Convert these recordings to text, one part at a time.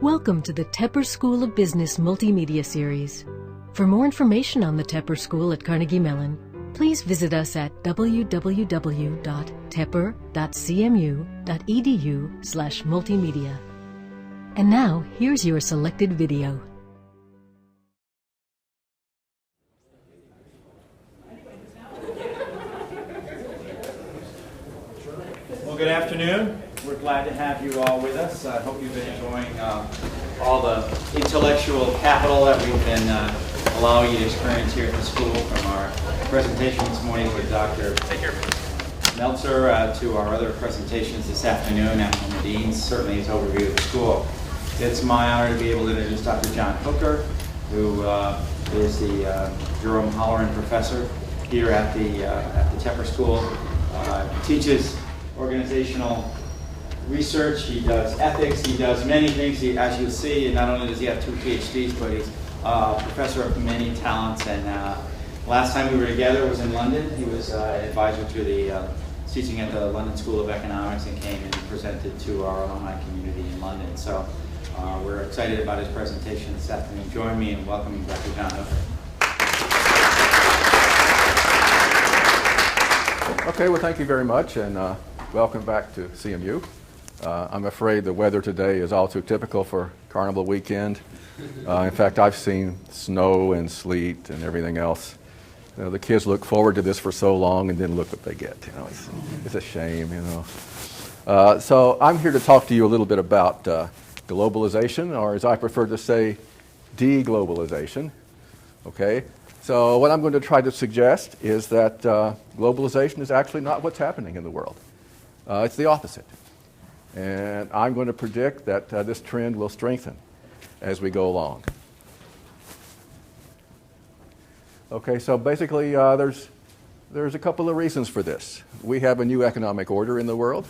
Welcome to the Tepper School of Business Multimedia Series. For more information on the Tepper School at Carnegie Mellon, please visit us at www.tepper.cmu.edu/multimedia. And now, here's your selected video. Well, good afternoon. We're glad to have you all with us. I hope you've been enjoying all the intellectual capital that we've been allowing you to experience here at the school, from our presentation this morning with Dr. Meltzer to our other presentations this afternoon and the deans, certainly his overview of the school. It's my honor to be able to introduce Dr. John Hooker, who is the Jerome Holleran Professor here at the Tepper School. Teaches organizational research, he does ethics, he does many things. As you'll see, not only does he have 2 PhDs, but he's a professor of many talents. And last time we were together was in London. He was advisor to the teaching at the London School of Economics, and came and presented to our alumni community in London. So we're excited about his presentation this afternoon. Join me in welcoming Dr. John Hooker. Okay, well, thank you very much, and welcome back to CMU. I'm afraid the weather today is all too typical for Carnival weekend. In fact, I've seen snow and sleet and everything else. You know, the kids look forward to this for so long, and then look what they get. You know, it's a shame. You know. So I'm here to talk to you a little bit about globalization, or as I prefer to say, deglobalization. Okay. So what I'm going to try to suggest is that globalization is actually not what's happening in the world. It's the opposite. And I'm going to predict that this trend will strengthen as we go along. Okay, so basically there's a couple of reasons for this. We have a new economic order in the world,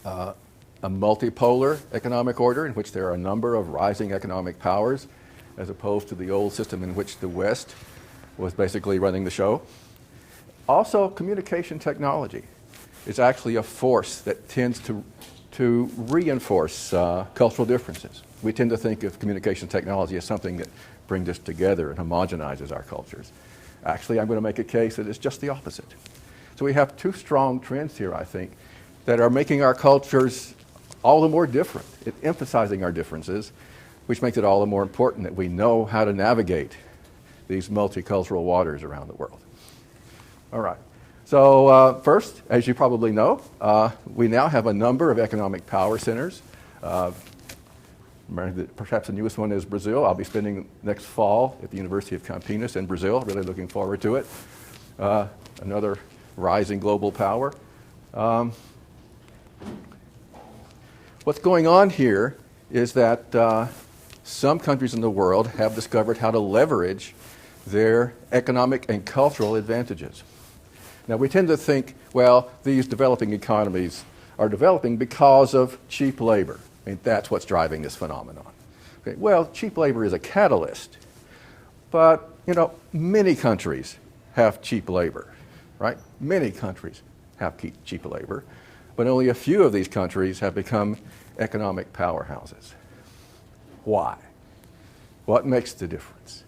a multipolar economic order in which there are a number of rising economic powers, as opposed to the old system in which the West was basically running the show. Also, communication technology is actually a force that tends to reinforce cultural differences. We tend to think of communication technology as something that brings us together and homogenizes our cultures. Actually, I'm going to make a case that it's just the opposite. So we have two strong trends here, I think, that are making our cultures all the more different, emphasizing our differences, which makes it all the more important that we know how to navigate these multicultural waters around the world. All right. So first, as you probably know, we now have a number of economic power centers. Perhaps the newest one is Brazil. I'll be spending next fall at the University of Campinas in Brazil. Really looking forward to it. Another rising global power. What's going on here is that some countries in the world have discovered how to leverage their economic and cultural advantages. Now, we tend to think, well, these developing economies are developing because of cheap labor. I mean, that's what's driving this phenomenon. Okay, well, cheap labor is a catalyst, but, you know, many countries have cheap labor, right? Many countries have cheap labor, but only a few of these countries have become economic powerhouses. Why? What makes the difference?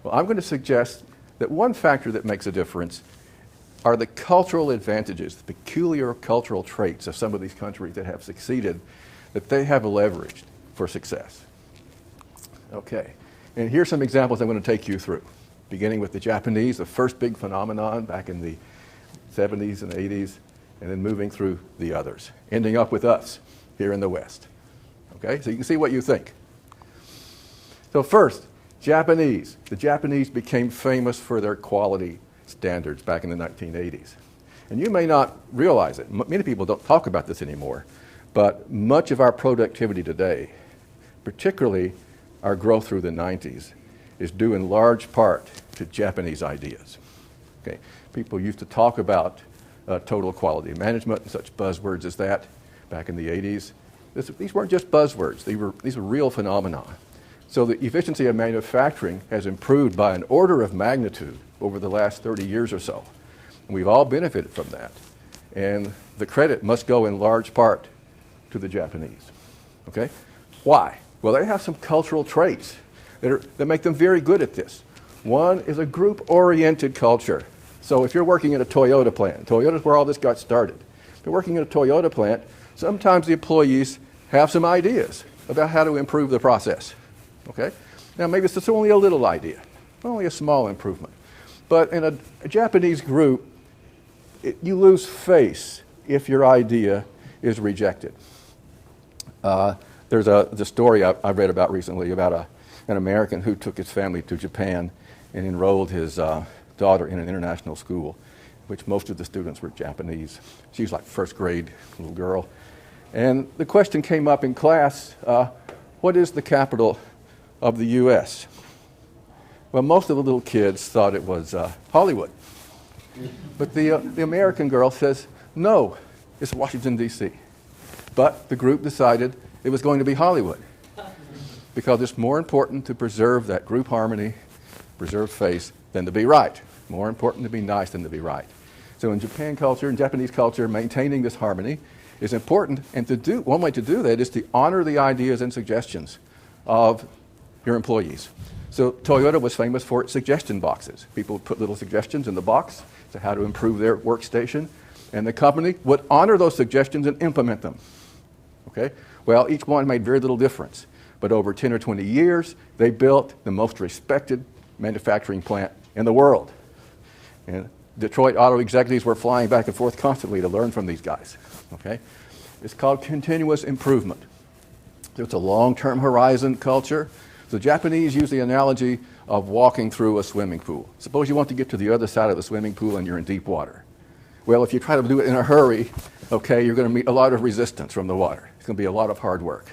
Well, I'm going to suggest that one factor that makes a difference are the cultural advantages, the peculiar cultural traits of some of these countries that have succeeded, that they have leveraged for success. Okay, and here's some examples I'm going to take you through, beginning with the Japanese, the first big phenomenon back in the 70s and 80s, and then moving through the others, ending up with us here in the West. Okay, so you can see what you think. So first, Japanese. The Japanese became famous for their quality standards back in the 1980s. And you may not realize it. Many people don't talk about this anymore, but much of our productivity today, particularly our growth through the 90s, is due in large part to Japanese ideas. Okay, people used to talk about total quality management and such buzzwords as that back in the 80s. These weren't just buzzwords. These were real phenomena. So the efficiency of manufacturing has improved by an order of magnitude over the last 30 years or so. And we've all benefited from that. And the credit must go in large part to the Japanese. Okay? Why? Well, they have some cultural traits that make them very good at this. One is a group-oriented culture. So if you're working at a Toyota plant, Toyota's where all this got started. If you're working at a Toyota plant, sometimes the employees have some ideas about how to improve the process. Okay? Now maybe it's just only a little idea, only a small improvement. But in a Japanese group, you lose face if your idea is rejected. There's the story I read about recently about an American who took his family to Japan and enrolled his daughter in an international school, which most of the students were Japanese. She was like first grade little girl. And the question came up in class, what is the capital of the U.S.? Well, most of the little kids thought it was Hollywood. But the American girl says, no, it's Washington, D.C. But the group decided it was going to be Hollywood because it's more important to preserve that group harmony, preserve face, than to be right. More important to be nice than to be right. So in Japan culture, in Japanese culture, maintaining this harmony is important. And one way to do that is to honor the ideas and suggestions of your employees. So Toyota was famous for its suggestion boxes. People would put little suggestions in the box to how to improve their workstation, and the company would honor those suggestions and implement them. Okay? Well, each one made very little difference. But over 10 or 20 years, they built the most respected manufacturing plant in the world. And Detroit auto executives were flying back and forth constantly to learn from these guys. Okay? It's called continuous improvement. So it's a long-term horizon culture. The Japanese use the analogy of walking through a swimming pool. Suppose you want to get to the other side of the swimming pool and you're in deep water. Well, if you try to do it in a hurry, okay, you're going to meet a lot of resistance from the water. It's going to be a lot of hard work.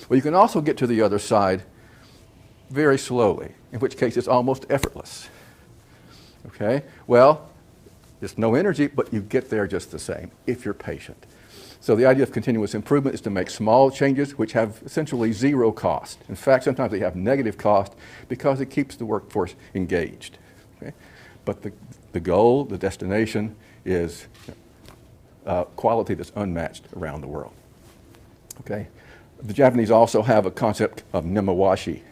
Well, you can also get to the other side very slowly, in which case it's almost effortless. Okay? Well, there's no energy, but you get there just the same if you're patient. So the idea of continuous improvement is to make small changes which have essentially zero cost. In fact, sometimes they have negative cost because it keeps the workforce engaged. Okay? But the goal, the destination, is quality that's unmatched around the world. Okay? The Japanese also have a concept of nemawashi,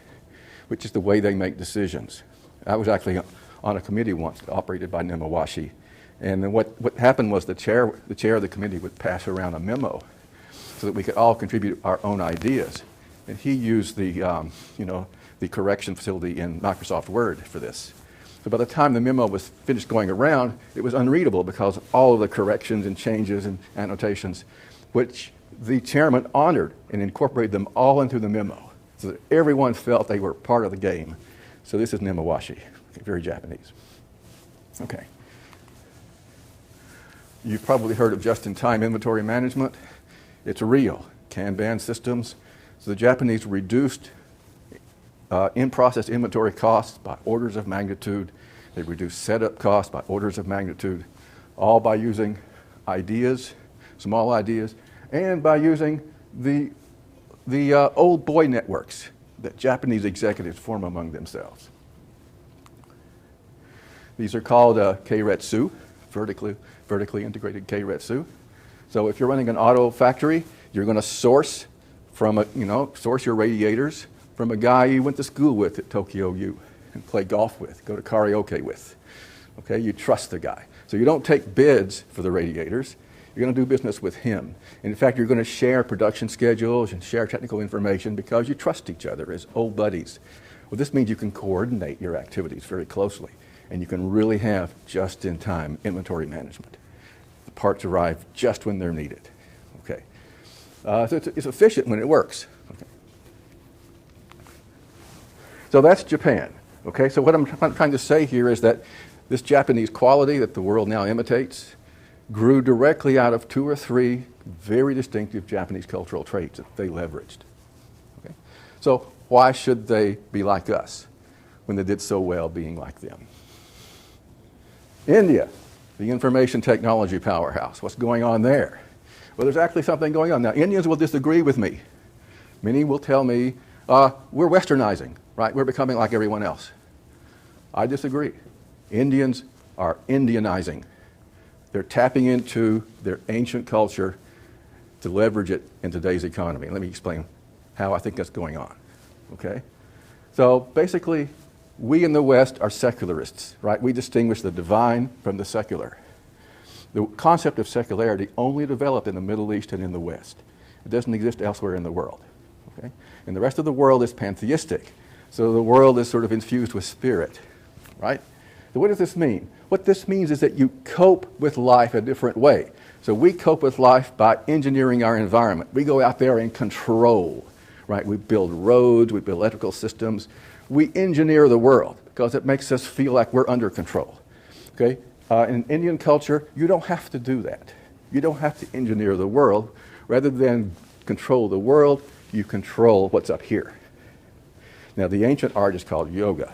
which is the way they make decisions. I was actually on a committee once operated by nemawashi. And then what happened was the chair of the committee would pass around a memo so that we could all contribute our own ideas. And he used the correction facility in Microsoft Word for this. So by the time the memo was finished going around, it was unreadable because of all of the corrections and changes and annotations, which the chairman honored and incorporated them all into the memo so that everyone felt they were part of the game. So this is nemawashi, very Japanese. Okay. You've probably heard of just-in-time inventory management. It's real. Kanban systems. So the Japanese reduced in-process inventory costs by orders of magnitude. They reduced setup costs by orders of magnitude, all by using ideas, small ideas, and by using the old boy networks that Japanese executives form among themselves. These are called keiretsu, vertically integrated keiretsu. So if you're running an auto factory, you're going to source your radiators from a guy you went to school with at Tokyo U and play golf with, go to karaoke with. Okay, you trust the guy. So you don't take bids for the radiators. You're going to do business with him. And in fact, you're going to share production schedules and share technical information because you trust each other as old buddies. Well, this means you can coordinate your activities very closely, and you can really have just-in-time inventory management. The parts arrive just when they're needed. Okay, so it's efficient when it works. Okay. So that's Japan. Okay, so what I'm trying to say here is that this Japanese quality that the world now imitates grew directly out of 2 or 3 very distinctive Japanese cultural traits that they leveraged. Okay? So why should they be like us when they did so well being like them? India, the information technology powerhouse. What's going on there? Well, there's actually something going on. Now, Indians will disagree with me. Many will tell me, we're westernizing, right? We're becoming like everyone else. I disagree. Indians are Indianizing. They're tapping into their ancient culture to leverage it in today's economy. Let me explain how I think that's going on. Okay? So basically, we in the West are secularists, right? We distinguish the divine from the secular. The concept of secularity only developed in the Middle East and in the West. It doesn't exist elsewhere in the world. Okay? And the rest of the world is pantheistic. So the world is sort of infused with spirit, right? So what does this mean? What this means is that you cope with life a different way. So we cope with life by engineering our environment. We go out there and control, right? We build roads, we build electrical systems. We engineer the world because it makes us feel like we're under control. Okay? In Indian culture, you don't have to do that. You don't have to engineer the world. Rather than control the world, you control what's up here. Now, the ancient art is called yoga.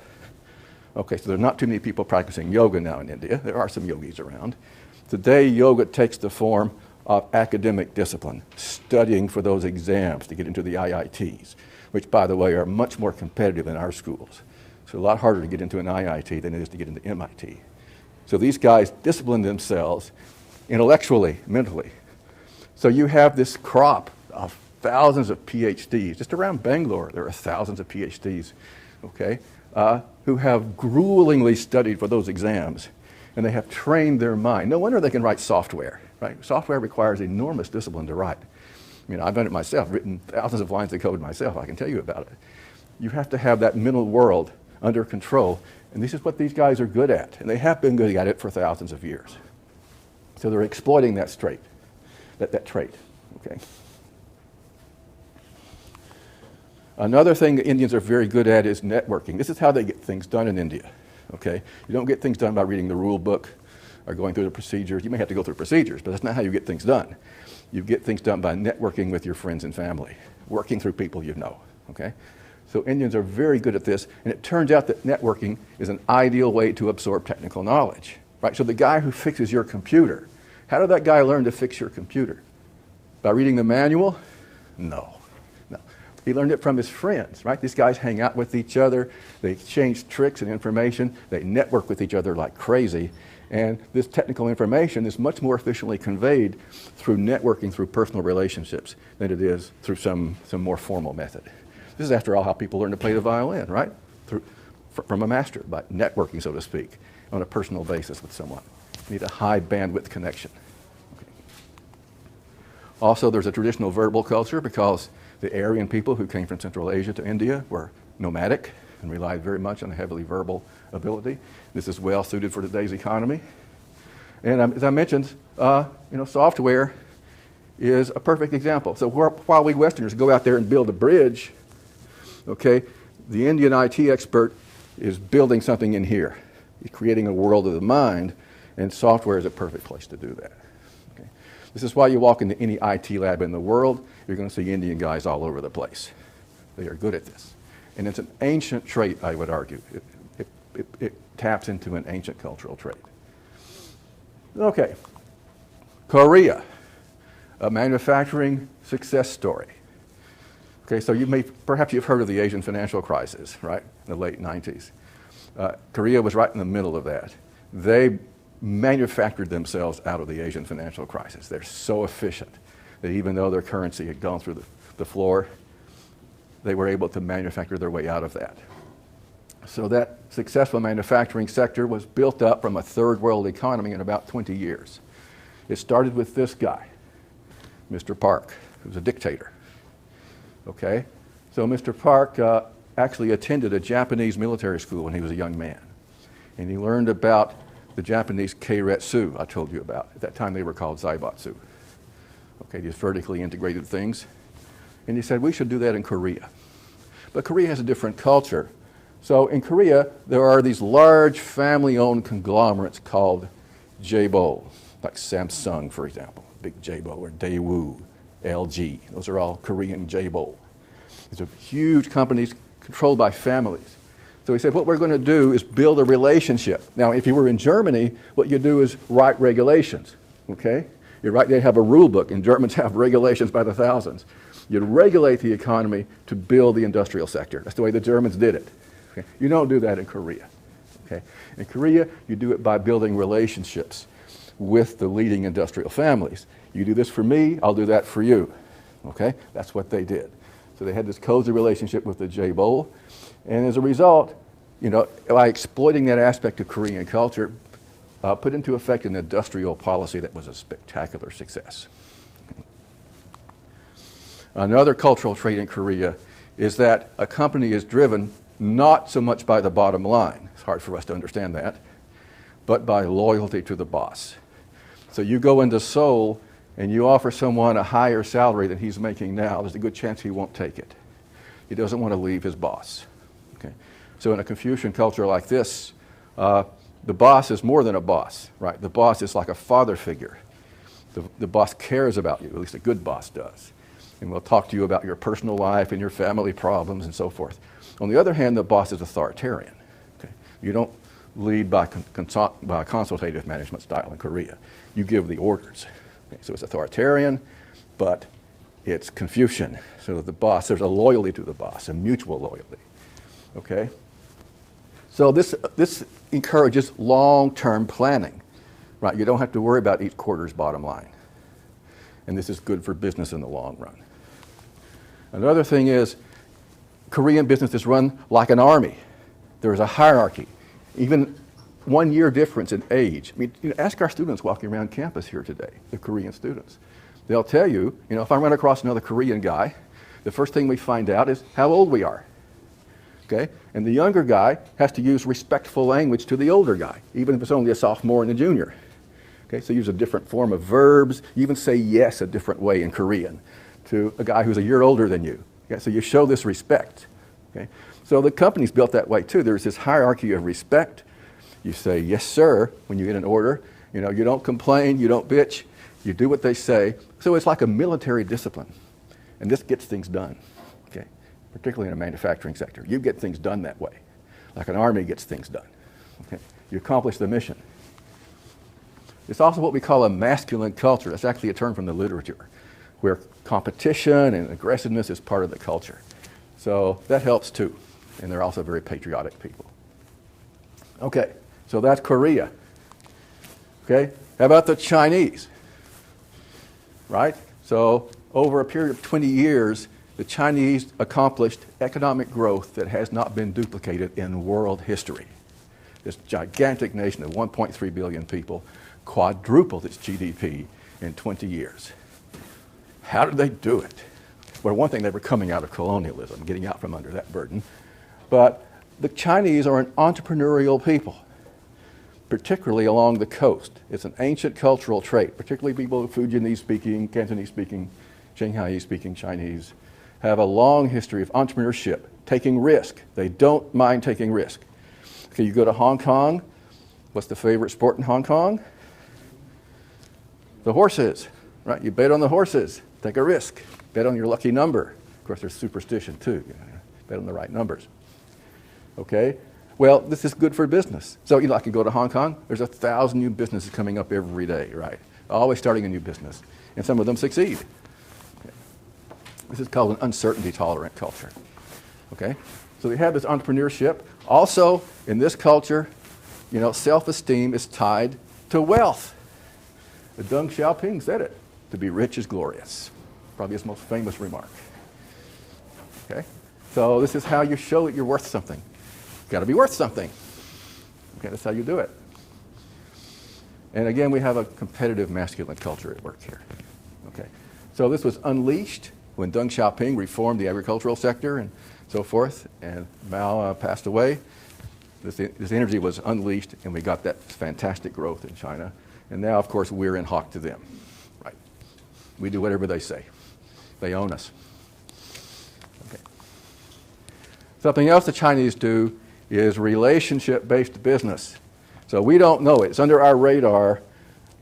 Okay, so there are not too many people practicing yoga now in India. There are some yogis around. Today, yoga takes the form of academic discipline, studying for those exams to get into the IITs, which, by the way, are much more competitive than our schools. So a lot harder to get into an IIT than it is to get into MIT. So these guys discipline themselves intellectually, mentally. So you have this crop of thousands of PhDs. Just around Bangalore, there are thousands of PhDs, okay, who have gruelingly studied for those exams, and they have trained their mind. No wonder they can write software, right? Software requires enormous discipline to write. I mean, I've done it myself, written thousands of lines of code myself. I can tell you about it. You have to have that mental world under control, and this is what these guys are good at, and they have been good at it for thousands of years. So they're exploiting that trait, that trait, okay? Another thing that Indians are very good at is networking. This is how they get things done in India, okay? You don't get things done by reading the rule book or going through the procedures. You may have to go through procedures, but that's not how you get things done. You get things done by networking with your friends and family, working through people you know, okay? So Indians are very good at this, and it turns out that networking is an ideal way to absorb technical knowledge, right? So the guy who fixes your computer, how did that guy learn to fix your computer? By reading the manual? No. He learned it from his friends, right? These guys hang out with each other. They exchange tricks and information. They network with each other like crazy. And this technical information is much more efficiently conveyed through networking, through personal relationships, than it is through some more formal method. This is, after all, how people learn to play the violin, right? From a master, by networking, so to speak, on a personal basis with someone. You need a high bandwidth connection. Okay. Also, there's a traditional verbal culture because the Aryan people who came from Central Asia to India were nomadic and relied very much on a heavily verbal ability. This is well suited for today's economy. And as I mentioned, software is a perfect example. So while we Westerners go out there and build a bridge, okay, the Indian IT expert is building something in here. He's creating a world of the mind, and software is a perfect place to do that. Okay. This is why you walk into any IT lab in the world, you're going to see Indian guys all over the place. They are good at this. And it's an ancient trait, I would argue. It taps into an ancient cultural trait. Okay. Korea, a manufacturing success story. Okay, so perhaps you've heard of the Asian financial crisis, right, in the late 90s. Korea was right in the middle of that. They manufactured themselves out of the Asian financial crisis. They're so efficient that even though their currency had gone through the floor, they were able to manufacture their way out of that. So that successful manufacturing sector was built up from a third world economy in about 20 years. It started with this guy, Mr. Park, who was a dictator. Okay? So Mr. Park actually attended a Japanese military school when he was a young man. And he learned about the Japanese keiretsu I told you about. At that time they were called zaibatsu. Okay, these vertically integrated things. And he said, we should do that in Korea. But Korea has a different culture. So in Korea, there are these large family-owned conglomerates called Jaebo, like Samsung, for example, big Jaebo, or Daewoo, LG. Those are all Korean Jaebo. These are huge companies controlled by families. So he said, what we're going to do is build a relationship. Now, if you were in Germany, what you do is write regulations, okay? They have a rule book, and Germans have regulations by the thousands. You regulate the economy to build the industrial sector. That's the way the Germans did it. Okay? You don't do that in Korea. Okay? In Korea, you do it by building relationships with the leading industrial families. You do this for me, I'll do that for you. Okay? That's what they did. So they had this cozy relationship with the J-bowl. And as a result, by exploiting that aspect of Korean culture, put into effect an industrial policy that was a spectacular success. Another cultural trait in Korea is that a company is driven not so much by the bottom line, it's hard for us to understand that, but by loyalty to the boss. So you go into Seoul and you offer someone a higher salary than he's making now, there's a good chance he won't take it. He doesn't want to leave his boss. Okay? So in a Confucian culture like this, the boss is more than a boss, right? The boss is like a father figure. The boss cares about you, at least a good boss does. And will talk to you about your personal life and your family problems and so forth. On the other hand, the boss is authoritarian. Okay? You don't lead by consultative management style in Korea. You give the orders. Okay? So it's authoritarian, but it's Confucian. So the boss, there's a loyalty to the boss, a mutual loyalty. Okay? So this encourages long-term planning. Right? You don't have to worry about each quarter's bottom line. And this is good for business in the long run. Another thing is, Korean business is run like an army. There is a hierarchy, even 1 year difference in age. I mean, ask our students walking around campus here today, the Korean students. They'll tell you, if I run across another Korean guy, the first thing we find out is how old we are. Okay? And the younger guy has to use respectful language to the older guy, even if it's only a sophomore and a junior. Okay? So use a different form of verbs. You even say yes a different way in Korean to a guy who's a year older than you. Okay? So you show this respect. Okay? So the company's built that way too. There's this hierarchy of respect. You say yes sir when you get an order. You don't complain, you don't bitch, you do what they say. So it's like a military discipline. And this gets things done. Okay? Particularly in a manufacturing sector. You get things done that way. Like an army gets things done. Okay? You accomplish the mission. It's also what we call a masculine culture. That's actually a term from the literature, where competition and aggressiveness is part of the culture. So that helps too. And they're also very patriotic people. Okay, so that's Korea. Okay, how about the Chinese? Right? So over a period of 20 years, the Chinese accomplished economic growth that has not been duplicated in world history. This gigantic nation of 1.3 billion people quadrupled its GDP in 20 years. How did they do it? Well, one thing, they were coming out of colonialism, getting out from under that burden. But the Chinese are an entrepreneurial people, particularly along the coast. It's an ancient cultural trait, particularly people Fujianese-speaking, Cantonese-speaking, Shanghai-speaking Chinese have a long history of entrepreneurship, taking risk. They don't mind taking risk. Okay, you go to Hong Kong. What's the favorite sport in Hong Kong? The horses, right? You bet on the horses. Take a risk. Bet on your lucky number. Of course, there's superstition too. Bet on the right numbers. Okay? Well, this is good for business. So, I can go to Hong Kong. There's 1,000 new businesses coming up every day, right? Always starting a new business. And some of them succeed. Okay. This is called an uncertainty-tolerant culture. Okay? So they have this entrepreneurship. Also, in this culture, self-esteem is tied to wealth. Deng Xiaoping said it. To be rich is glorious. Probably his most famous remark. Okay? So this is how you show that you're worth something. You've got to be worth something. Okay, that's how you do it. And again, we have a competitive masculine culture at work here. Okay. So this was unleashed when Deng Xiaoping reformed the agricultural sector and so forth, and Mao passed away. This energy was unleashed, and we got that fantastic growth in China. And now, of course, we're in hock to them. Right? We do whatever they say. They own us. Okay. Something else the Chinese do is relationship-based business. So we don't know it. It's under our radar,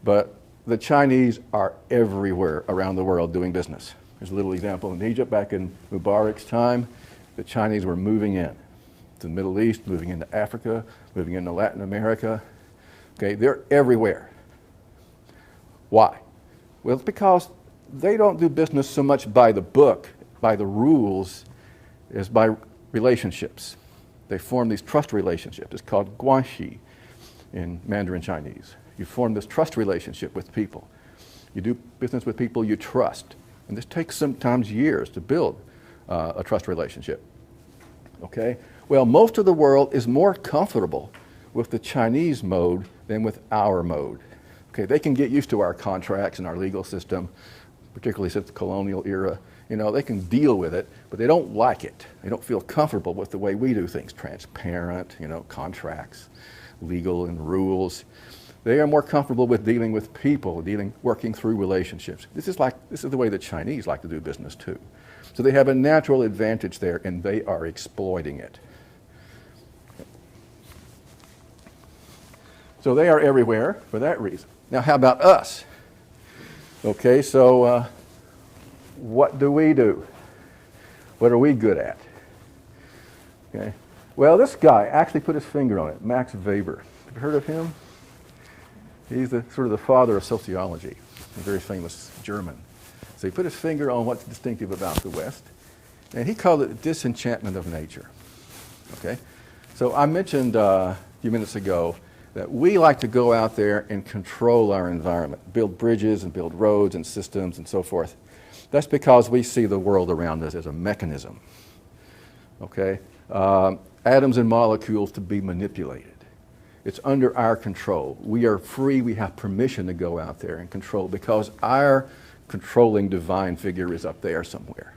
but the Chinese are everywhere around the world doing business. There's a little example in Egypt back in Mubarak's time. The Chinese were moving in to the Middle East, moving into Africa, moving into Latin America. Okay, they're everywhere. Why? Well, it's because they don't do business so much by the book, by the rules, as by relationships. They form these trust relationships. It's called guanxi in Mandarin Chinese. You form this trust relationship with people. You do business with people you trust. And this takes sometimes years to build a trust relationship. Okay? Well, most of the world is more comfortable with the Chinese mode than with our mode. Okay, they can get used to our contracts and our legal system, particularly since the colonial era. You know, they can deal with it, but they don't like it. They don't feel comfortable with the way we do things, transparent, you know, contracts, legal and rules. They are more comfortable with dealing with people, working through relationships. This is the way the Chinese like to do business too. So they have a natural advantage there, and they are exploiting it. So they are everywhere for that reason. Now, how about us? Okay, so what do we do? What are we good at? Okay. Well, this guy actually put his finger on it, Max Weber. Have you heard of him? He's sort of the father of sociology, a very famous German. So he put his finger on what's distinctive about the West, and he called it the disenchantment of nature. Okay? So I mentioned a few minutes ago that we like to go out there and control our environment, build bridges and build roads and systems and so forth. That's because we see the world around us as a mechanism. Okay? Atoms and molecules to be manipulated. It's under our control. We are free, we have permission to go out there and control because our controlling divine figure is up there somewhere.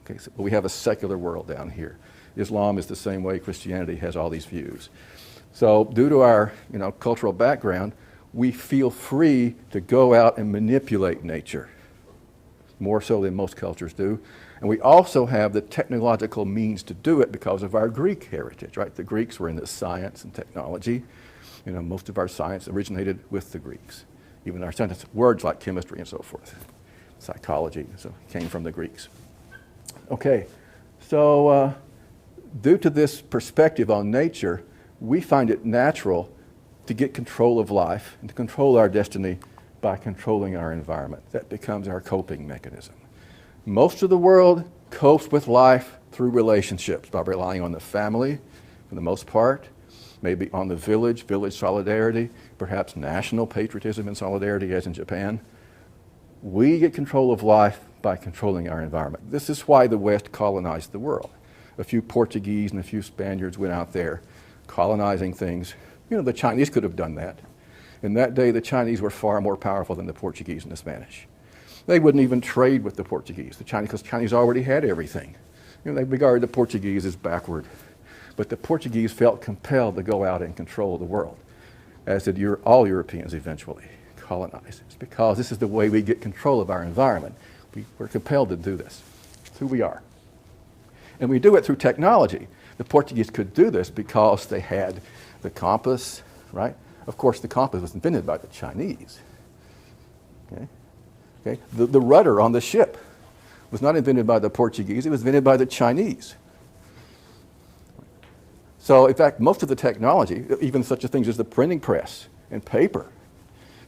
Okay, so we have a secular world down here. Islam is the same way, Christianity has all these views. So due to our cultural background, we feel free to go out and manipulate nature, more so than most cultures do. And we also have the technological means to do it because of our Greek heritage, right? The Greeks were into science and technology. Most of our science originated with the Greeks. Even our sentence words like chemistry and so forth, psychology, so came from the Greeks. Okay, so due to this perspective on nature, we find it natural to get control of life and to control our destiny by controlling our environment. That becomes our coping mechanism. Most of the world copes with life through relationships by relying on the family for the most part, maybe on the village solidarity, perhaps national patriotism and solidarity as in Japan. We get control of life by controlling our environment. This is why the West colonized the world. A few Portuguese and a few Spaniards went out there colonizing things. The Chinese could have done that. In that day, the Chinese were far more powerful than the Portuguese and the Spanish. They wouldn't even trade with the Portuguese, because the Chinese already had everything. They regarded the Portuguese as backward. But the Portuguese felt compelled to go out and control the world, as did all Europeans eventually colonize. It's because this is the way we get control of our environment. We're compelled to do this. It's who we are. And we do it through technology. The Portuguese could do this because they had the compass, right? Of course, the compass was invented by the Chinese. Okay? The rudder on the ship was not invented by the Portuguese, it was invented by the Chinese. So, in fact, most of the technology, even such things as the printing press and paper,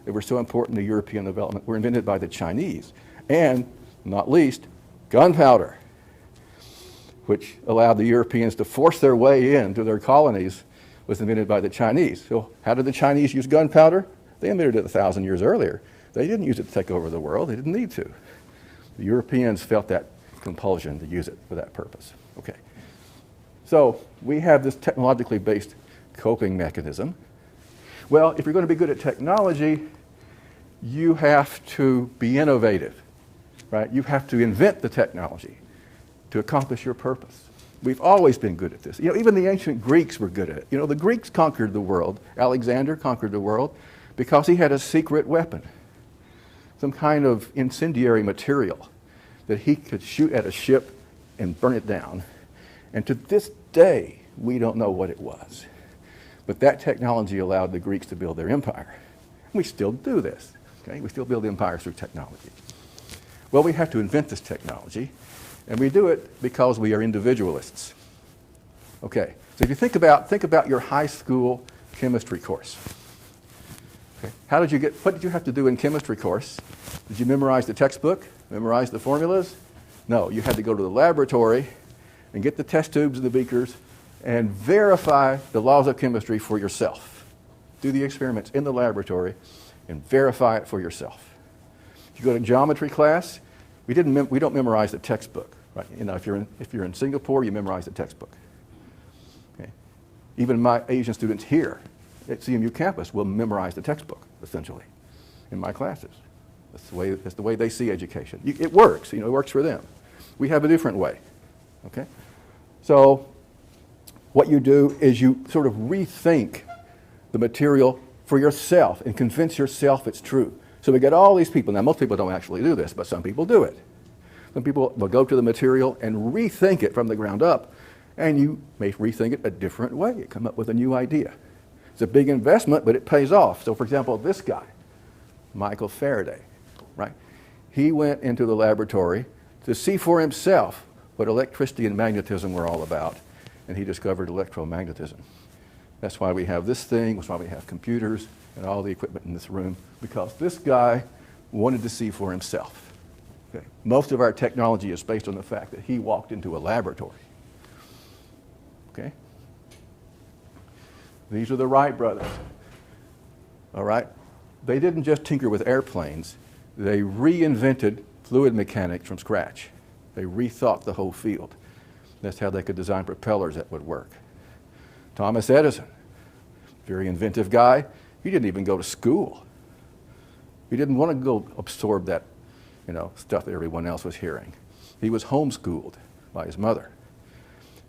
that were so important to European development, were invented by the Chinese. And, not least, gunpowder, which allowed the Europeans to force their way into their colonies, was invented by the Chinese. So how did the Chinese use gunpowder? They invented it 1,000 years earlier. They didn't use it to take over the world. They didn't need to. The Europeans felt that compulsion to use it for that purpose. Okay. So we have this technologically based coping mechanism. Well, if you're going to be good at technology, you have to be innovative, right? You have to invent the technology to accomplish your purpose. We've always been good at this. Even the ancient Greeks were good at it. The Greeks conquered the world. Alexander conquered the world because he had a secret weapon, some kind of incendiary material that he could shoot at a ship and burn it down. And to this day, we don't know what it was. But that technology allowed the Greeks to build their empire. We still do this. Okay? We still build empires through technology. Well, we have to invent this technology. And we do it because we are individualists. Okay, so if you think about your high school chemistry course. Okay, what did you have to do in chemistry course? Did you memorize the textbook, memorize the formulas? No, you had to go to the laboratory and get the test tubes and the beakers and verify the laws of chemistry for yourself. Do the experiments in the laboratory and verify it for yourself. If you go to geometry class, we don't memorize the textbook. Right? You know, if you're in Singapore, you memorize the textbook. Okay? Even my Asian students here at CMU campus will memorize the textbook, essentially, in my classes. That's the way they see education. It works, you know, it works for them. We have a different way, okay? So what you do is you sort of rethink the material for yourself and convince yourself it's true. So we get all these people. Now, most people don't actually do this, but some people do it. Some people will go to the material and rethink it from the ground up, and you may rethink it a different way. You come up with a new idea. It's a big investment, but it pays off. So, for example, this guy, Michael Faraday, right? He went into the laboratory to see for himself what electricity and magnetism were all about, and he discovered electromagnetism. That's why we have this thing, that's why we have computers and all the equipment in this room, because this guy wanted to see for himself. Okay? Most of our technology is based on the fact that he walked into a laboratory. Okay? These are the Wright brothers. All right? They didn't just tinker with airplanes. They reinvented fluid mechanics from scratch. They rethought the whole field. That's how they could design propellers that would work. Thomas Edison, very inventive guy. He didn't even go to school. He didn't want to go absorb that, you know, stuff that everyone else was hearing. He was homeschooled by his mother,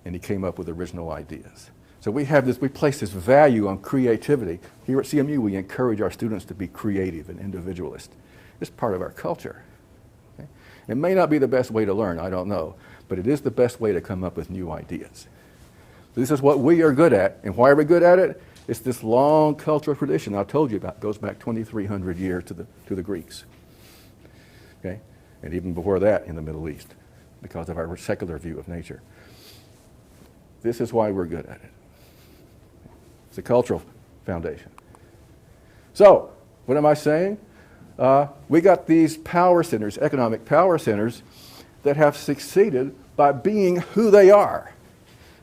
and he came up with original ideas. So we have this, we place this value on creativity. Here at CMU, we encourage our students to be creative and individualist. It's part of our culture. Okay? It may not be the best way to learn, I don't know, but it is the best way to come up with new ideas. This is what we are good at, and why are we good at it? It's this long cultural tradition I told you about. It goes back 2,300 years to the Greeks. Okay? And even before that in the Middle East, because of our secular view of nature. This is why we're good at it. It's a cultural foundation. So, what am I saying? We got these power centers, economic power centers, that have succeeded by being who they are,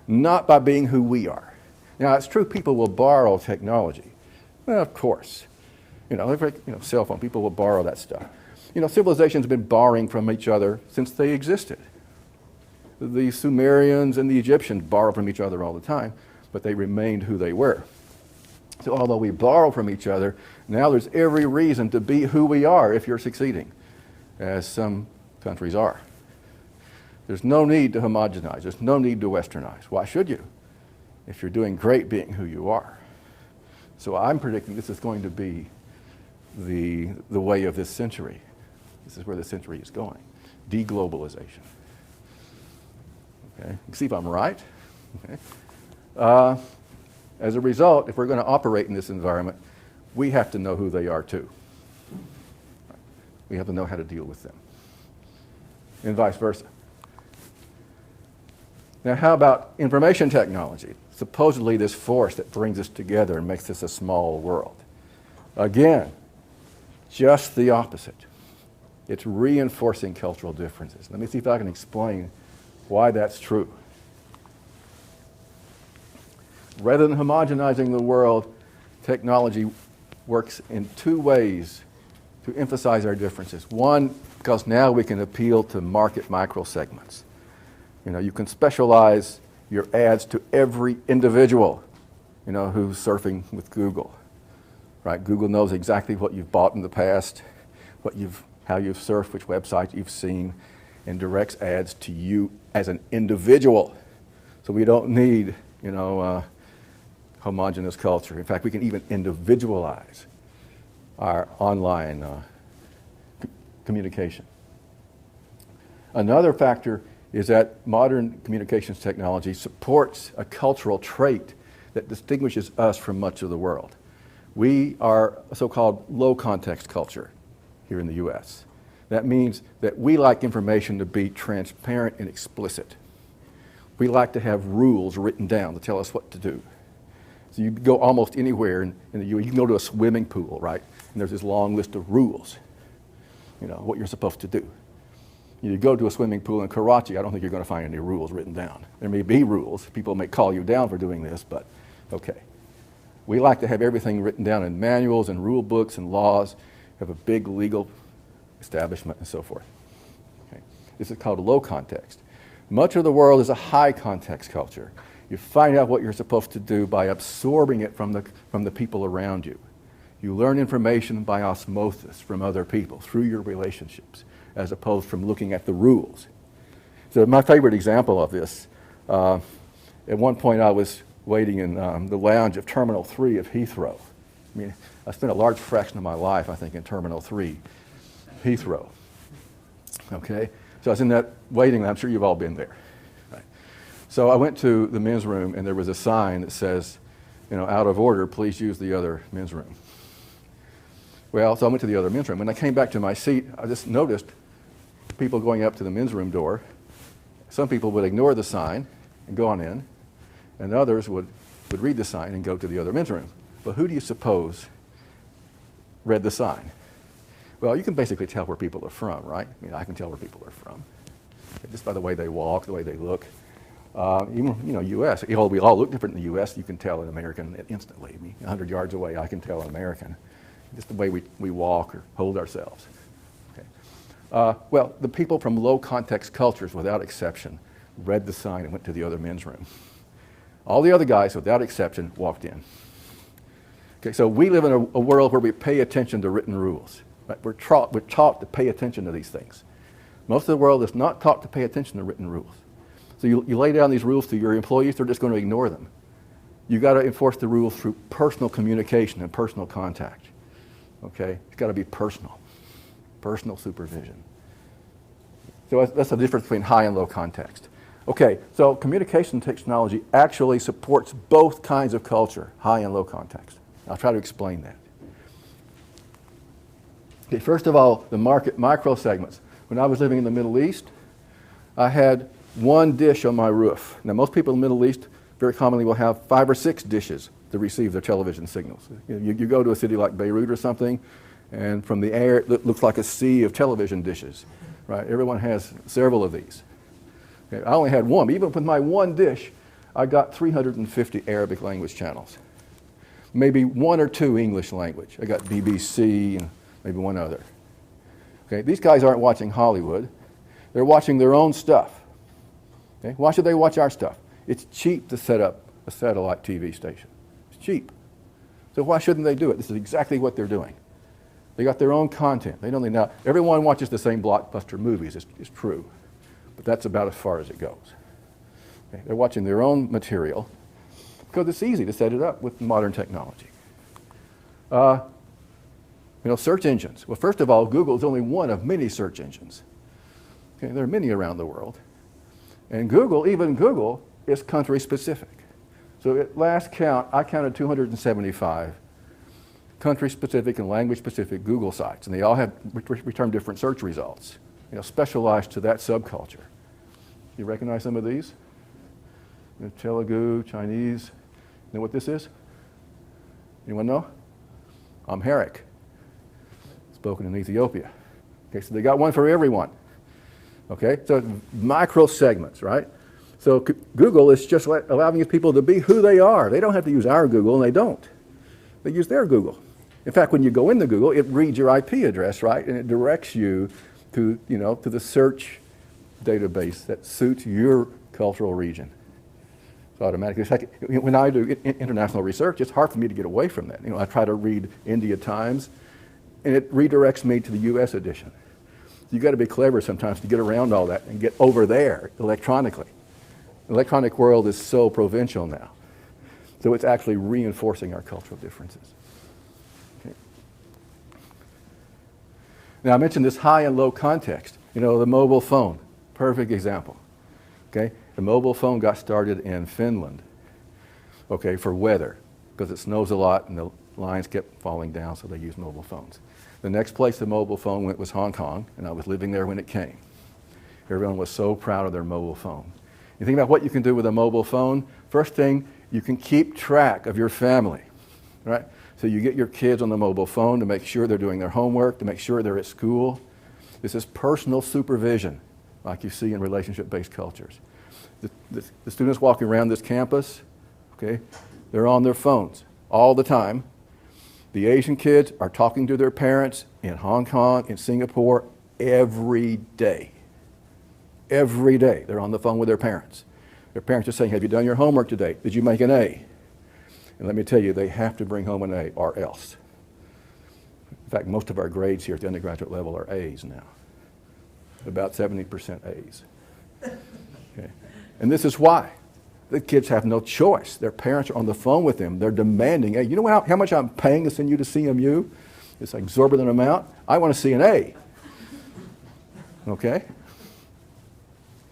not by being who we are. Now, it's true people will borrow technology. Well, of course. You know, cell phone, people will borrow that stuff. You know, civilizations have been borrowing from each other since they existed. The Sumerians and the Egyptians borrowed from each other all the time, but they remained who they were. So although we borrow from each other, now there's every reason to be who we are if you're succeeding, as some countries are. There's no need to homogenize. There's no need to westernize. Why should you? If you're doing great being who you are. So I'm predicting this is going to be the way of this century. This is where the century is going. Deglobalization. Okay, see if I'm right. Okay. As a result, if we're going to operate in this environment, we have to know who they are too. We have to know how to deal with them. And vice versa. Now, how about information technology? Supposedly this force that brings us together and makes this a small world. Again, just the opposite. It's reinforcing cultural differences. Let me see if I can explain why that's true. Rather than homogenizing the world, technology works in two ways to emphasize our differences. One, because now we can appeal to market microsegments. You know, you can specialize your ads to every individual, you know, who's surfing with Google, right? Google knows exactly what you've bought in the past, how you've surfed, which websites you've seen, and directs ads to you as an individual. So we don't need, you know, homogeneous culture. In fact, we can even individualize our online communication. Another factor is that modern communications technology supports a cultural trait that distinguishes us from much of the world. We are a so-called low-context culture here in the U.S. That means that we like information to be transparent and explicit. We like to have rules written down to tell us what to do. So you can go almost anywhere in the U.S. You can go to a swimming pool, right? And there's this long list of rules, you know, what you're supposed to do. You go to a swimming pool in Karachi, I don't think you're going to find any rules written down. There may be rules. People may call you down for doing this, but okay. We like to have everything written down in manuals and rule books and laws, have a big legal establishment and so forth. Okay. This is called low context. Much of the world is a high context culture. You find out what you're supposed to do by absorbing it from the people around you. You learn information by osmosis from other people through your relationships, as opposed from looking at the rules. So my favorite example of this, at one point I was waiting in the lounge of Terminal 3 of Heathrow. I mean, I spent a large fraction of my life, I think, in Terminal 3, Heathrow. Okay? So I was in that waiting room. I'm sure you've all been there. Right? So I went to the men's room, and there was a sign that says, out of order, please use the other men's room. Well, so I went to the other men's room. When I came back to my seat, I just noticed people going up to the men's room door. Some people would ignore the sign and go on in, and others would read the sign and go to the other men's room. But who do you suppose read the sign? Well, you can basically tell where people are from, right? I mean, I can tell where people are from, just by the way they walk, the way they look. Even, U.S., we all look different in the U.S. You can tell an American instantly. I mean, 100 yards away, I can tell an American. Just the way we walk or hold ourselves. Okay. Well, the people from low context cultures, without exception, read the sign and went to the other men's room. All the other guys, without exception, walked in. Okay, so we live in a world where we pay attention to written rules. Right? We're taught to pay attention to these things. Most of the world is not taught to pay attention to written rules. So you lay down these rules to your employees, they're just going to ignore them. You've got to enforce the rules through personal communication and personal contact. Okay? It's got to be personal supervision. So that's the difference between high and low context. Okay, so communication technology actually supports both kinds of culture, high and low context. I'll try to explain that. Okay, first of all, the market microsegments. When I was living in the Middle East, I had one dish on my roof. Now, most people in the Middle East very commonly will have 5 or 6 dishes to receive their television signals. You go to a city like Beirut or something, and from the air it looks like a sea of television dishes. Right? Everyone has several of these. Okay, I only had one. But even with my one dish, I got 350 Arabic language channels. Maybe 1 or 2 English language. I got BBC and maybe one other. Okay, these guys aren't watching Hollywood. They're watching their own stuff. Okay, why should they watch our stuff? It's cheap to set up a satellite TV station. It's cheap. So why shouldn't they do it? This is exactly what they're doing. They got their own content. They don't need, now, everyone watches the same blockbuster movies, it's true. But that's about as far as it goes. Okay, they're watching their own material because it's easy to set it up with modern technology. Search engines. Well, first of all, Google is only one of many search engines. Okay, there are many around the world. And even Google, is country specific. So at last count, I counted 275 country specific and language specific Google sites, and they all have return different search results, specialized to that subculture. You recognize some of these? Telugu, Chinese. You know what this is? Anyone know? Amharic, spoken in Ethiopia. Okay, so they got one for everyone. Okay, so microsegments, right? So Google is just allowing these people to be who they are. They don't have to use our Google, and they don't. They use their Google. In fact, when you go into Google, it reads your IP address, right? And it directs you to the search database that suits your cultural region. So automatically, it's like when I do international research, it's hard for me to get away from that. I try to read India Times, and it redirects me to the U.S. edition. You've got to be clever sometimes to get around all that and get over there electronically. The electronic world is so provincial now. So it's actually reinforcing our cultural differences. Okay. Now I mentioned this high and low context. The mobile phone, perfect example. Okay, the mobile phone got started in Finland, okay, for weather, because it snows a lot and the lines kept falling down, so they used mobile phones. The next place the mobile phone went was Hong Kong, and I was living there when it came. Everyone was so proud of their mobile phone. You think about what you can do with a mobile phone. First thing, you can keep track of your family, right? So you get your kids on the mobile phone to make sure they're doing their homework, to make sure they're at school. This is personal supervision, like you see in relationship-based cultures. The students walking around this campus, okay, they're on their phones all the time. The Asian kids are talking to their parents in Hong Kong, in Singapore, every day. every day. They're on the phone with their parents. Their parents are saying, have you done your homework today? Did you make an A? And let me tell you, they have to bring home an A or else. In fact, most of our grades here at the undergraduate level are A's now. About 70% A's. Okay. And this is why. The kids have no choice. Their parents are on the phone with them. They're demanding, hey, you know how much I'm paying to send you to CMU? It's an exorbitant amount. I want to see an A. Okay?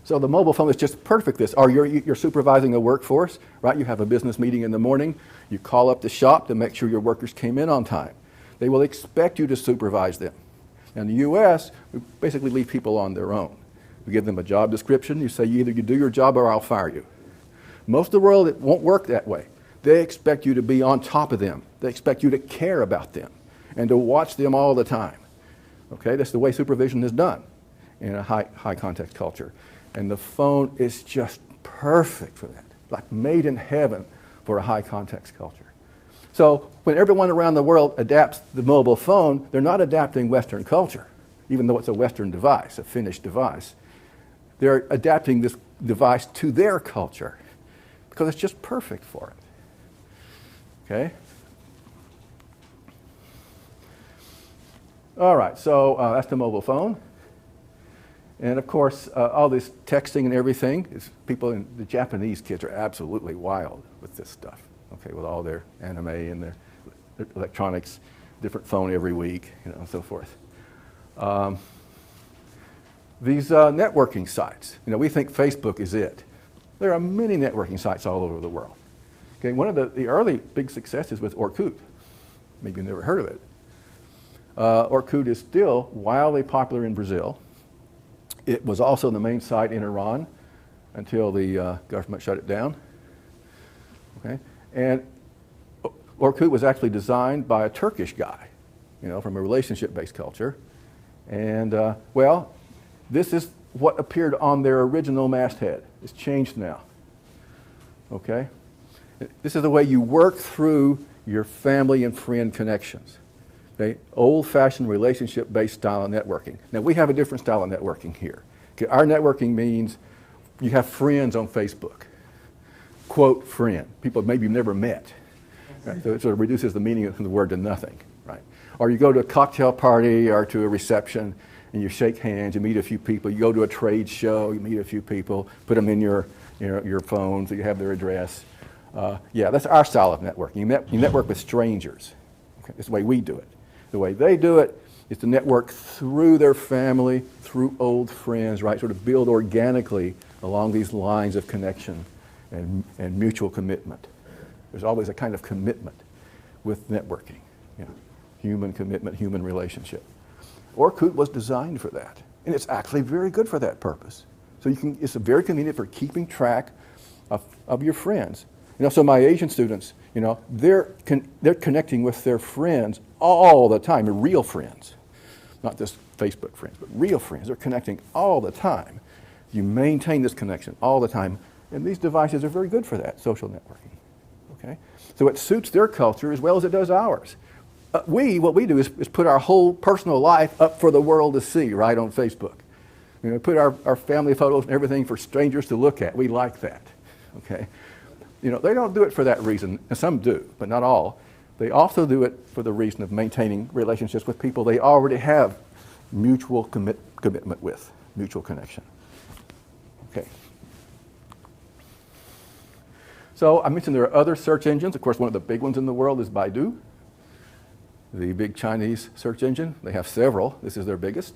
So the mobile phone is just perfect this. Or you're supervising a workforce, right? You have a business meeting in the morning. You call up the shop to make sure your workers came in on time. They will expect you to supervise them. In the U.S., we basically leave people on their own. We give them a job description. You say, either you do your job or I'll fire you. Most of the world, it won't work that way. They expect you to be on top of them. They expect you to care about them and to watch them all the time. Okay, that's the way supervision is done in a high context culture. And the phone is just perfect for that, like made in heaven for a high context culture. So when everyone around the world adapts the mobile phone, they're not adapting Western culture, even though it's a Western device, a finished device. They're adapting this device to their culture because it's just perfect for it. Okay? All right, so that's the mobile phone. And of course, all this texting and everything, the Japanese kids are absolutely wild with this stuff, okay, with all their anime and their electronics, different phone every week, and so forth. These networking sites, we think Facebook is it. There are many networking sites all over the world. Okay, one of the early big successes was Orkut. Maybe you've never heard of it. Orkut is still wildly popular in Brazil. It was also the main site in Iran until the government shut it down. Okay? And Orkut was actually designed by a Turkish guy, from a relationship-based culture. And, this is what appeared on their original masthead. It's changed now. Okay? This is the way you work through your family and friend connections. Okay? Old-fashioned relationship-based style of networking. Now, we have a different style of networking here. Okay? Our networking means you have friends on Facebook. Quote, friend. People maybe you've never met. Right? So it sort of reduces the meaning of the word to nothing. Right? Or you go to a cocktail party or to a reception, and you shake hands, you meet a few people. You go to a trade show, you meet a few people, put them in your phone so you have their address. That's our style of networking. You network with strangers. Okay? That's the way we do it. The way they do it is to network through their family, through old friends, right? Sort of build organically along these lines of connection and mutual commitment. There's always a kind of commitment with networking. Human commitment, human relationship. Orkut was designed for that, and it's actually very good for that purpose. So it's very convenient for keeping track of your friends. So my Asian students, they're connecting with their friends all the time, real friends, not just Facebook friends, but real friends. They're connecting all the time. You maintain this connection all the time, and these devices are very good for that, social networking. Okay, so it suits their culture as well as it does ours. What we do is put our whole personal life up for the world to see, right, on Facebook. Put our family photos and everything for strangers to look at. We like that. Okay. They don't do it for that reason, and some do, but not all. They also do it for the reason of maintaining relationships with people they already have mutual commitment with, mutual connection. Okay. So I mentioned there are other search engines. Of course, one of the big ones in the world is Baidu, the big Chinese search engine. They have several. This is their biggest.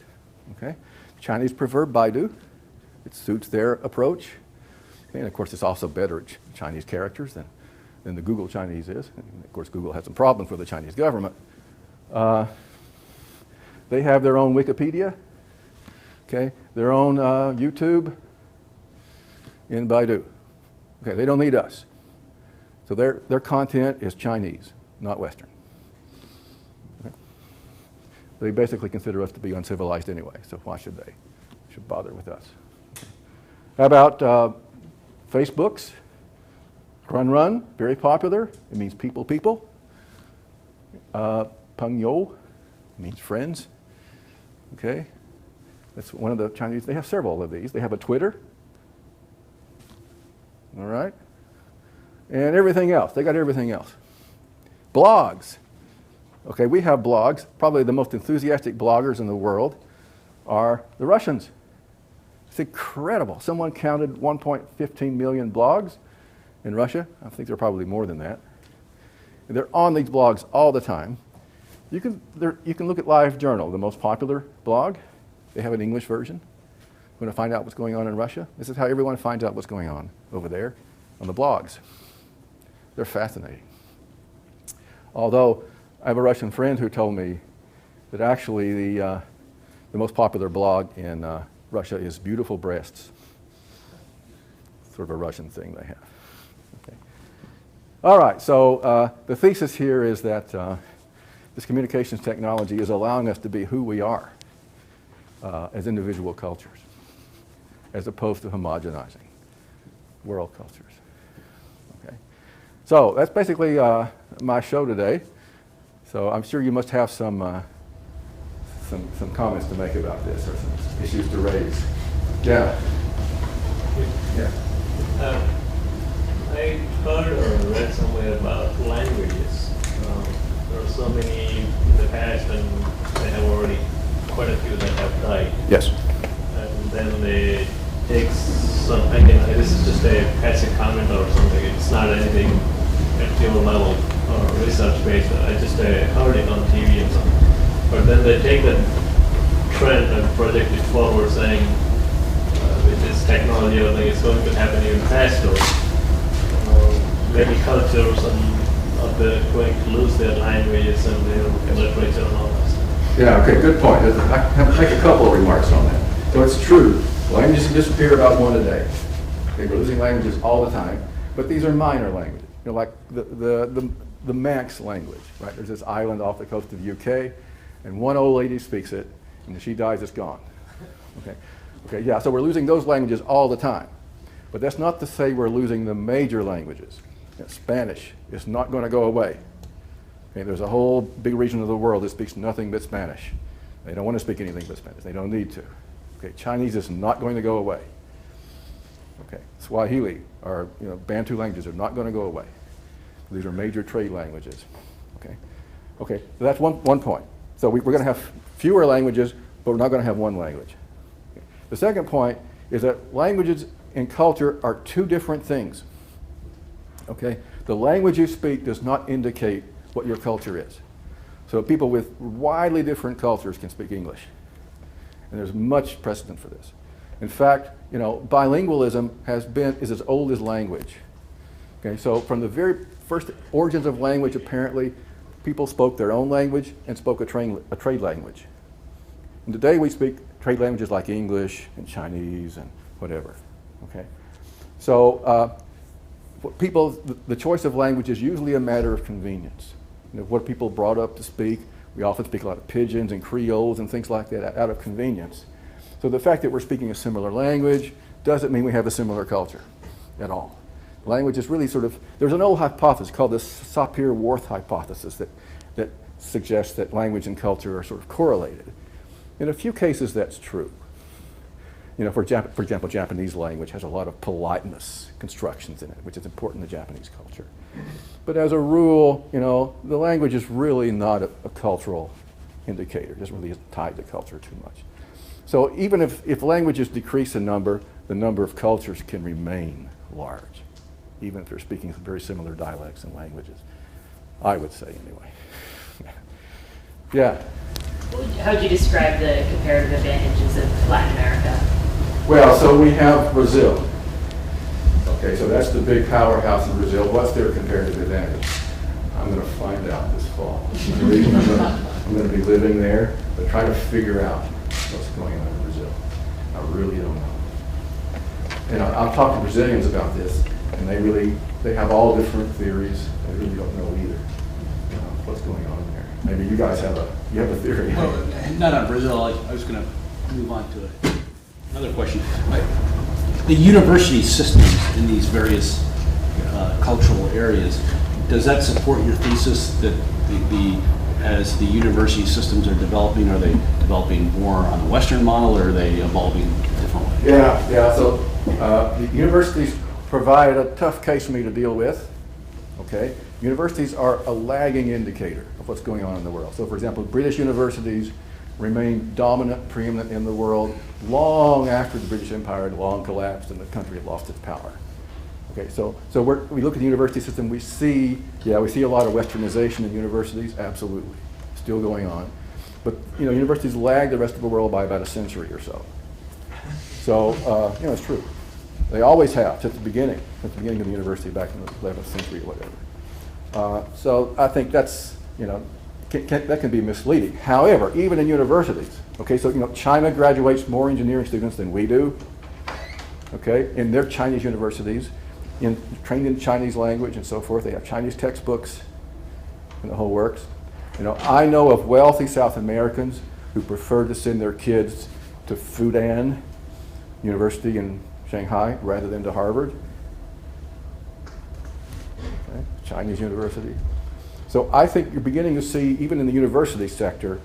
Okay. Chinese prefer Baidu. It suits their approach. And of course, it's also better at Chinese characters than the Google Chinese is. And of course, Google has some problems with the Chinese government. They have their own Wikipedia, okay, their own YouTube in Baidu. Okay, they don't need us. So their content is Chinese, not Western. Okay. They basically consider us to be uncivilized anyway, so why should they? Should bother with us. Okay. How about Facebook's Run, very popular. It means people. Peng Yo means friends. Okay. That's one of the Chinese. They have several of these. They have a Twitter. All right. And everything else. They got everything else. Blogs. Okay, we have blogs. Probably the most enthusiastic bloggers in the world are the Russians. It's incredible. Someone counted 1.15 million blogs in Russia. I think there are probably more than that. And they're on these blogs all the time. You can look at LiveJournal, the most popular blog. They have an English version. Want to find out what's going on in Russia? This is how everyone finds out what's going on over there on the blogs. They're fascinating. Although I have a Russian friend who told me that actually the most popular blog in Russia is Beautiful Breasts. Sort of a Russian thing they have. Okay. All right, so the thesis here is that this communications technology is allowing us to be who we are as individual cultures, as opposed to homogenizing world cultures. Okay. So that's basically my show today. So I'm sure you must have some comments to make about this or some issues to raise. Yeah. Yeah. I heard or read somewhere about languages. There are so many in the past, and they have already quite a few that have died. Yes. And then they take some, I think this is just a passive comment or something. It's not anything at your level or research based. I just heard it on TV and something. But then they take that trend and project it forward, saying with this technology, I think it's going to happen even faster. Many cultures are going to lose their languages and their literature and all that stuff. Yeah, okay, good point. I have to make a couple of remarks on that. So it's true, languages disappear about one a day. Okay, we're losing languages all the time, but these are minor languages. You know, like the Manx language, right? There's this island off the coast of the UK, and one old lady speaks it, and if she dies, it's gone. Okay, yeah, so we're losing those languages all the time. But that's not to say we're losing the major languages. You know, Spanish is not going to go away. Okay, there's a whole big region of the world that speaks nothing but Spanish. They don't want to speak anything but Spanish. They don't need to. Okay, Chinese is not going to go away. Okay, Swahili or Bantu languages are not going to go away. These are major trade languages. Okay, so that's one point. So we're going to have fewer languages, but we're not going to have one language. Okay. The second point is that languages and culture are two different things. Okay, the language you speak does not indicate what your culture is. So people with widely different cultures can speak English, and there's much precedent for this. In fact, bilingualism is as old as language. Okay, so from the very first origins of language, apparently, people spoke their own language and spoke a trade language. And today we speak trade languages like English and Chinese and whatever. Okay, so the choice of language is usually a matter of convenience. What people brought up to speak. We often speak a lot of pidgins and creoles and things like that out of convenience. So the fact that we're speaking a similar language doesn't mean we have a similar culture at all. Language is really there's an old hypothesis called the Sapir-Whorf hypothesis that suggests that language and culture are sort of correlated. In a few cases that's true. For example, Japanese language has a lot of politeness constructions in it, which is important in the Japanese culture. But as a rule, the language is really not a cultural indicator. It doesn't really isn't tied to culture too much. So even if languages decrease in number, the number of cultures can remain large, even if they're speaking very similar dialects and languages, I would say anyway. Yeah? How would you describe the comparative advantages of Latin America? Well, so we have Brazil. Okay, so that's the big powerhouse in Brazil. What's their comparative advantage? I'm going to find out this fall. I'm going to be living there, but try to figure out what's going on in Brazil. I really don't know. And I'll talk to Brazilians about this, and they have all different theories. They really don't know either what's going on there. Maybe you guys have a theory. Well, not on Brazil. I was going to move on to another question. The university systems in these various cultural areas, does that support your thesis that the as the university systems are developing? Are they developing more on the Western model, or are they evolving differently? Yeah. So the universities provide a tough case for me to deal with. Okay, universities are a lagging indicator of what's going on in the world. So, for example, British universities remain dominant, preeminent in the world long after the British Empire had long collapsed and the country had lost its power. Okay, so we look at the university system, we see a lot of westernization in universities, absolutely, still going on. But universities lag the rest of the world by about a century or so. So it's true. They always have, since the beginning of the university back in the 11th century or whatever. So I think that's, that can be misleading. However, even in universities, okay, so China graduates more engineering students than we do, okay, in their Chinese universities, trained in Chinese language and so forth. They have Chinese textbooks and the whole works. I know of wealthy South Americans who prefer to send their kids to Fudan University in Shanghai rather than to Harvard. Okay, Chinese university. So I think you're beginning to see, even in the university sector,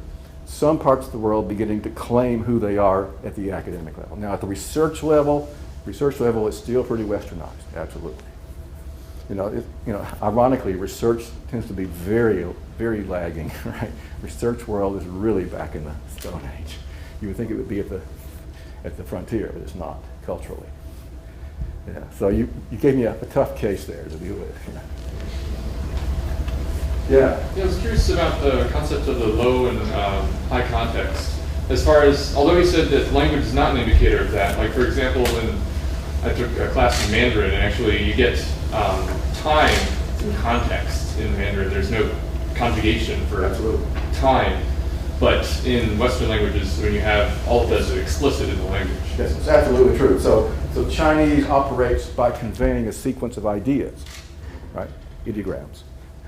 some parts of the world beginning to claim who they are at the academic level. Now at the research level is still pretty westernized, absolutely. Ironically, research tends to be very, very lagging, right? Research world is really back in the Stone Age. You would think it would be at the frontier, but it's not, culturally. Yeah, so you gave me a tough case there to deal with. Yeah. I was curious about the concept of the low and high context. As far as, although you said that language is not an indicator of that, like for example, when I took a class in Mandarin, and actually you get time and context in Mandarin. There's no conjugation for time. But in Western languages, when you have all of those are explicit in the language. Yes, it's absolutely true. So Chinese operates by conveying a sequence of ideas, right? Ideograms.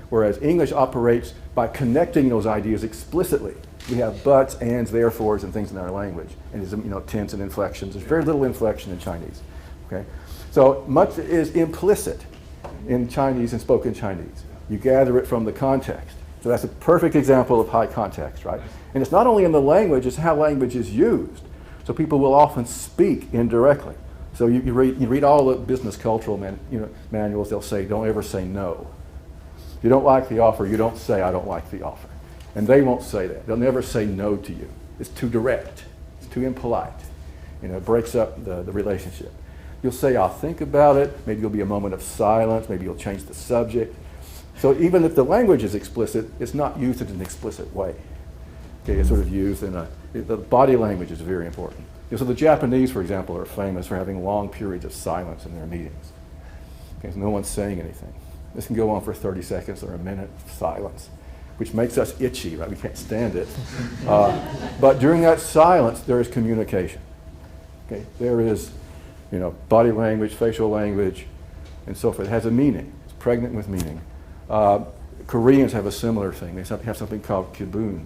Whereas English operates by connecting those ideas explicitly. We have buts, ands, therefores, and things in our language. And there's tense and inflections. There's very little inflection in Chinese. Okay? So much is implicit in Chinese and spoken Chinese. You gather it from the context. So that's a perfect example of high context, right? And it's not only in the language, it's how language is used. So people will often speak indirectly. So you read all the business cultural manuals, they'll say, don't ever say no. If you don't like the offer, you don't say, I don't like the offer. And they won't say that. They'll never say no to you. It's too direct. It's too impolite. It breaks up the relationship. You'll say, I'll think about it. Maybe there'll be a moment of silence. Maybe you'll change the subject. So even if the language is explicit, it's not used in an explicit way. Okay, it's sort of used in the body language is very important. So the Japanese, for example, are famous for having long periods of silence in their meetings. Okay, so no one's saying anything. This can go on for 30 seconds or a minute of silence, which makes us itchy, right? We can't stand it. But during that silence, there is communication. Okay, there is, body language, facial language, and so forth. It has a meaning. It's pregnant with meaning. Koreans have a similar thing. They have something called kibun,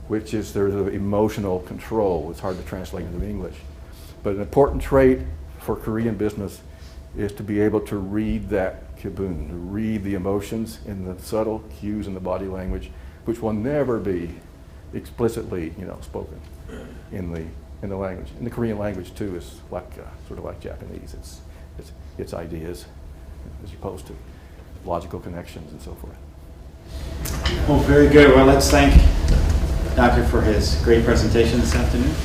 which is their emotional control. It's hard to translate into English. But an important trait for Korean business is to be able to read that kibun, to read the emotions in the subtle cues in the body language, which will never be explicitly, spoken in the language. And the Korean language too is like sort of like Japanese. It's ideas as opposed to logical connections and so forth. Well, very good. Well, let's thank Doctor for his great presentation this afternoon.